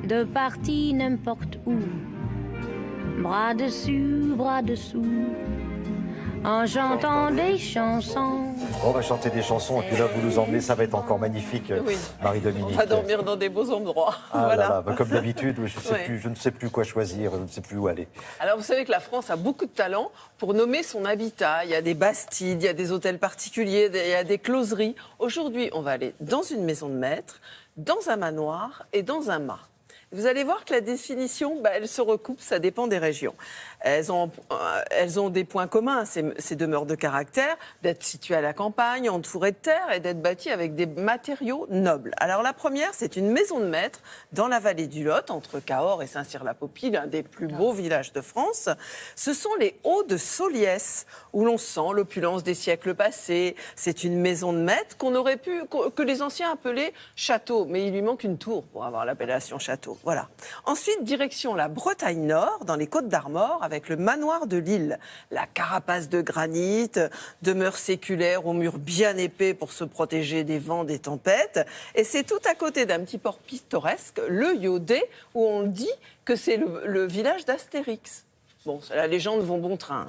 de partie n'importe où. Bras dessus, bras dessous, en chantant des chansons. On va chanter des chansons et puis là vous nous emmenez, ça va être encore magnifique, Oui. Marie-Dominique. On va dormir dans des beaux endroits. Ah Voilà. là là, bah, comme d'habitude, Ouais. je ne sais plus quoi choisir, je ne sais plus où aller. Alors, vous savez que la France a beaucoup de talent pour nommer son habitat. Il y a des bastides, il y a des hôtels particuliers, il y a des closeries. Aujourd'hui, on va aller dans une maison de maître, dans un manoir et dans un mât. Vous allez voir que la définition, elle se recoupe, ça dépend des régions. Elles ont des points communs, ces demeures de caractère, d'être situées à la campagne, entourées de terre et d'être bâties avec des matériaux nobles. Alors la première, c'est une maison de maître dans la vallée du Lot, entre Cahors et Saint-Cyr-la-Popie, l'un des plus beaux villages de France. Ce sont les Hauts de Soliès, où l'on sent l'opulence des siècles passés. C'est une maison de maître que les anciens appelaient château, mais il lui manque une tour pour avoir l'appellation château. Voilà. Ensuite, direction la Bretagne Nord, dans les Côtes d'Armor, avec le manoir de Lille. La carapace de granit, demeure séculaire aux murs bien épais pour se protéger des vents, des tempêtes. Et c'est tout à côté d'un petit port pittoresque, le Yodé, où on dit que c'est le village d'Astérix. Bon, la légende vont bon train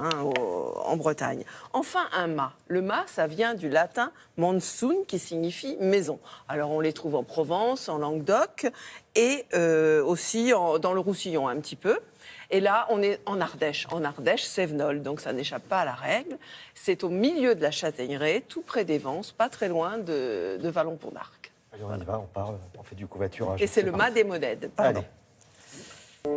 en Bretagne. Enfin, un mât. Le mât, ça vient du latin monsun, qui signifie maison. Alors, on les trouve en Provence, en Languedoc, et aussi dans le Roussillon un petit peu. Et là, on est en Ardèche. En Ardèche, Sévenol, donc ça n'échappe pas à la règle. C'est au milieu de la Châtaigneraie, tout près d'Évance, pas très loin de Vallon-Pont-d'Arc. Allez, on y va, on parle, on fait du covoiturage. Et c'est le mât des Monèdes. Pardon. Allez.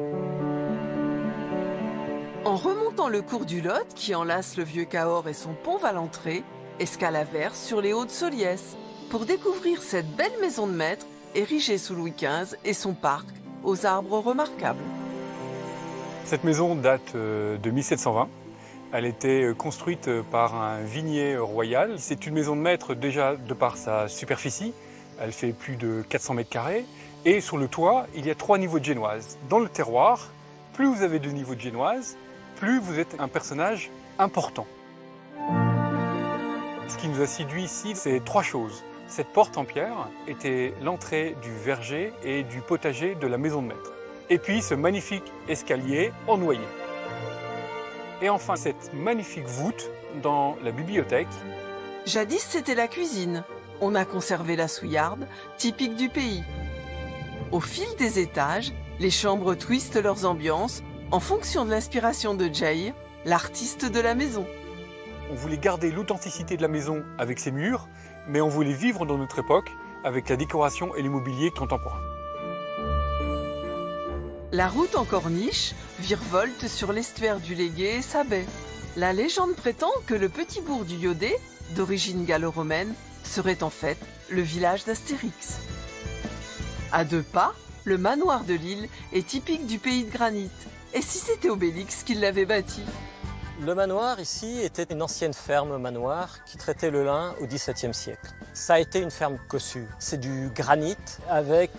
En remontant le cours du Lot, qui enlace le vieux Cahors et son pont Valentré, escale à Vers sur les Hauts de Soliès, pour découvrir cette belle maison de maître érigée sous Louis XV et son parc aux arbres remarquables. Cette maison date de 1720. Elle était construite par un vignier royal. C'est une maison de maître déjà de par sa superficie. Elle fait plus de 400 mètres carrés. Et sur le toit, il y a 3 niveaux de génoise. Dans le terroir, plus vous avez de niveaux de génoise, plus vous êtes un personnage important. Ce qui nous a séduit ici, c'est 3 choses. Cette porte en pierre était l'entrée du verger et du potager de la maison de maître. Et puis ce magnifique escalier en noyer. Et enfin cette magnifique voûte dans la bibliothèque. Jadis, c'était la cuisine. On a conservé la souillarde, typique du pays. Au fil des étages, les chambres twistent leurs ambiances en fonction de l'inspiration de Jair, l'artiste de la maison. On voulait garder l'authenticité de la maison avec ses murs, mais on voulait vivre dans notre époque avec la décoration et l'immobilier contemporain. La route en corniche virevolte sur l'estuaire du Légué et sa baie. La légende prétend que le petit bourg du Yodé, d'origine gallo-romaine, serait en fait le village d'Astérix. À 2 pas, le manoir de Lille est typique du pays de granit. Et si c'était Obélix qui l'avait bâti ? Le manoir ici était une ancienne ferme manoir qui traitait le lin au XVIIe siècle. Ça a été une ferme cossue. C'est du granit avec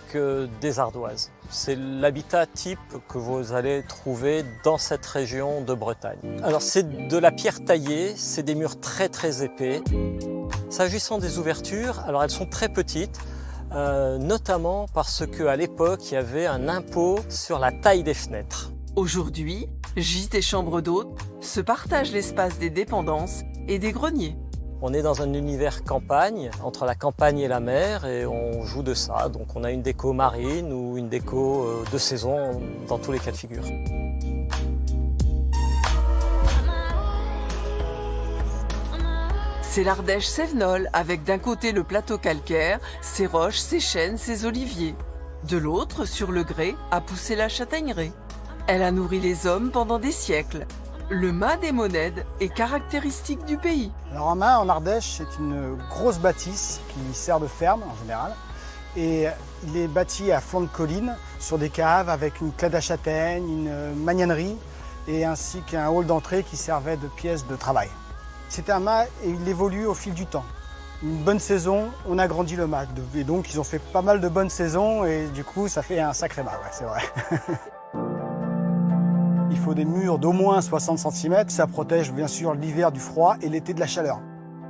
des ardoises. C'est l'habitat type que vous allez trouver dans cette région de Bretagne. Alors c'est de la pierre taillée, c'est des murs très très épais. S'agissant des ouvertures, alors elles sont très petites, notamment parce qu'à l'époque il y avait un impôt sur la taille des fenêtres. Aujourd'hui, gîtes et chambres d'hôtes se partagent l'espace des dépendances et des greniers. On est dans un univers campagne, entre la campagne et la mer, et on joue de ça. Donc on a une déco marine ou une déco de saison dans tous les cas de figure. C'est l'Ardèche Sévenol, avec d'un côté le plateau calcaire, ses roches, ses chênes, ses oliviers. De l'autre, sur le grès, a poussé la châtaigneraie. Elle a nourri les hommes pendant des siècles. Le mât des Monèdes est caractéristique du pays. Alors un mât en Ardèche, c'est une grosse bâtisse qui sert de ferme en général. Et il est bâti à flanc de colline, sur des caves avec une clade à châtaigne, une magnanerie et ainsi qu'un hall d'entrée qui servait de pièce de travail. C'était un mât et il évolue au fil du temps. Une bonne saison, on agrandit le mât. Et donc ils ont fait pas mal de bonnes saisons et du coup ça fait un sacré mât, ouais, c'est vrai. Il faut des murs d'au moins 60 cm. Ça protège bien sûr l'hiver du froid et l'été de la chaleur.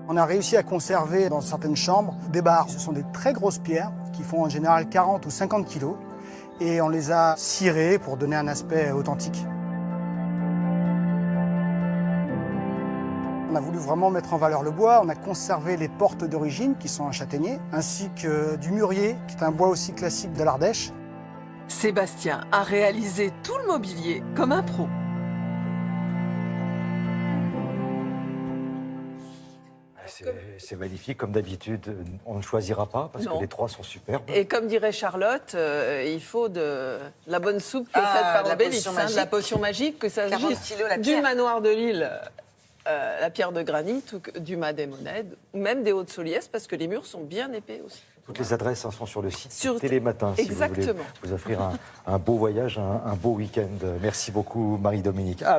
On a réussi à conserver dans certaines chambres des barres. Ce sont des très grosses pierres qui font en général 40 ou 50 kilos et on les a cirées pour donner un aspect authentique. On a voulu vraiment mettre en valeur le bois. On a conservé les portes d'origine qui sont en châtaignier ainsi que du mûrier qui est un bois aussi classique de l'Ardèche. Sébastien a réalisé tout le mobilier comme un pro. C'est magnifique, comme d'habitude, on ne choisira pas parce Non. que les trois sont superbes. Et comme dirait Charlotte, il faut de la bonne soupe faite Ah, par de la Obélix, potion de la magique. potion magique, que ça 40 s'agisse kilos la du pierre. manoir de Lille, la pierre de granit, ou du mât des Monèdes, ou même des Hauts-de-Soliès, parce que les murs sont bien épais aussi. Toutes les adresses sont sur le site Sur- Télématin si vous voulez Exactement. vous offrir un beau voyage, un beau week-end. Merci beaucoup Marie-Dominique.